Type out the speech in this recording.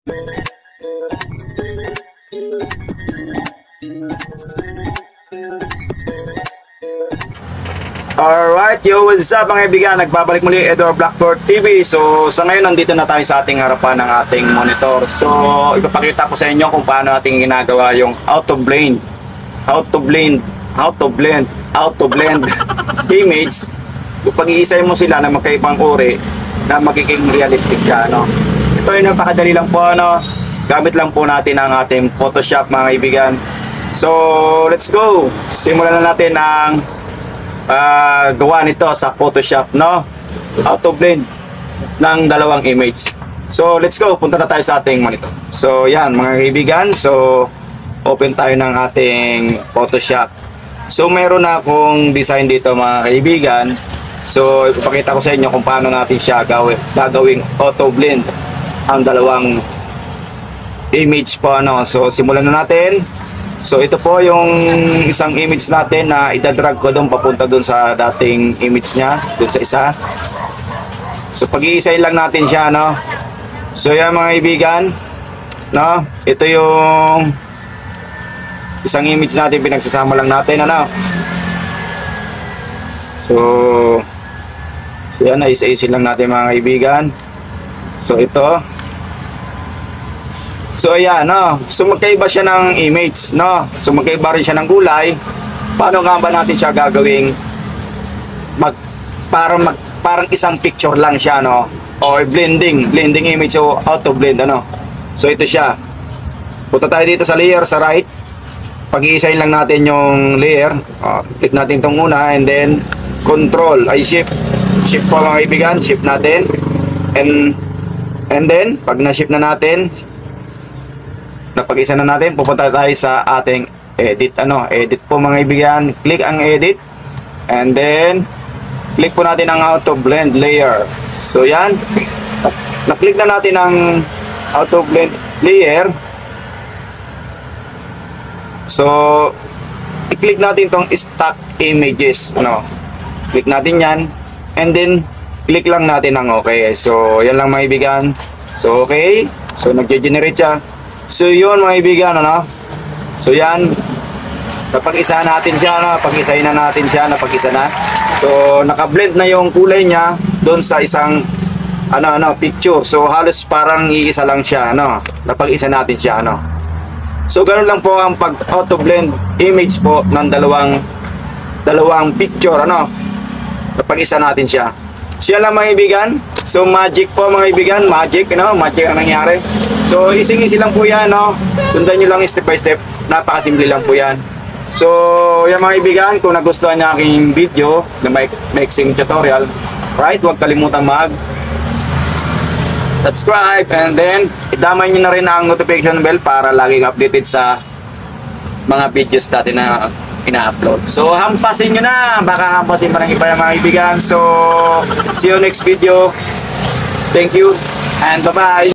Alright, yo, what's up mga kaibigan? Nagbabalik muli Edward Blackboard TV. So, sa ngayon nandito na tayo sa ating harapan ng ating monitor. So, ipapakita ko sa inyo kung paano natin ginagawa yung out to blend image. Kung pag-iisay mo sila na magkaibang uri na magiging realistic siya, no? Ito ay napakadali lang po, no? Gamit lang po natin ang ating Photoshop mga kaibigan. So, let's go! Simulan na natin ang gawa nito sa Photoshop, no? Auto blend ng dalawang image. So let's go, punta na tayo sa ating monitor. So yan mga kaibigan, so open tayo ng ating Photoshop. So meron na akong design dito mga kaibigan. So ipapakita ko sa inyo kung paano natin siya gagawing auto blend ang dalawang image po, no? So simulan na natin. So ito po yung isang image natin na idadrag ko doon papunta doon sa dating image niya, doon sa isa. So pag-iisay lang natin siya, no? So yan mga kaibigan, no? Ito yung isang image natin, pinagsasama lang natin, ano? So yan, isa-isa lang natin mga kaibigan. So ito. So ayan, no? So magkaiba siya ng image, no? So magkaiba rin siya ng kulay. Paano nga ba natin siya gagawing parang isang picture lang siya, no? Or blending image o auto blend, ano? So ito siya. Punta tayo dito sa layer sa right. Pag-iisayin lang natin yung layer. Click natin itong una and then control ay shift po mga kaibigan, shift natin. And then pag na-shift na natin, napag-isa na natin, pupunta tayo sa ating edit, edit po mga kaibigan. Click ang edit and then click po natin ang auto blend layer. So yan, na-click na natin ang auto blend layer. So i-click natin tong stock images, click natin yan and then click lang natin ang okay. So yan lang mga kaibigan. So okay, so nag-generate siya. So yun mga kaibigan, so yan, napag-isa natin siya, napag-isahin na natin siya, napag-isa na. So naka-blend na yung kulay niya doon sa isang picture. So halos parang iisa lang siya, napag-isa natin siya, So ganun lang po ang pag-auto blend image po ng dalawang picture, napag-isa natin siya. So yan lang mga kaibigan. So magic po mga kaibigan, magic ang nangyari. So easy lang po yan, sundan nyo lang step by step, napakasimple lang po yan. So yan mga kaibigan, kung nagustuhan niya aking video na mixing tutorial, right, huwag kalimutan subscribe and then idamay nyo na rin ang notification bell para laging updated sa mga videos natin na ina-upload. So hampasin nyo na, baka hampasin pa ng iba yung mga kaibigan. So see you next video. Thank you and bye bye.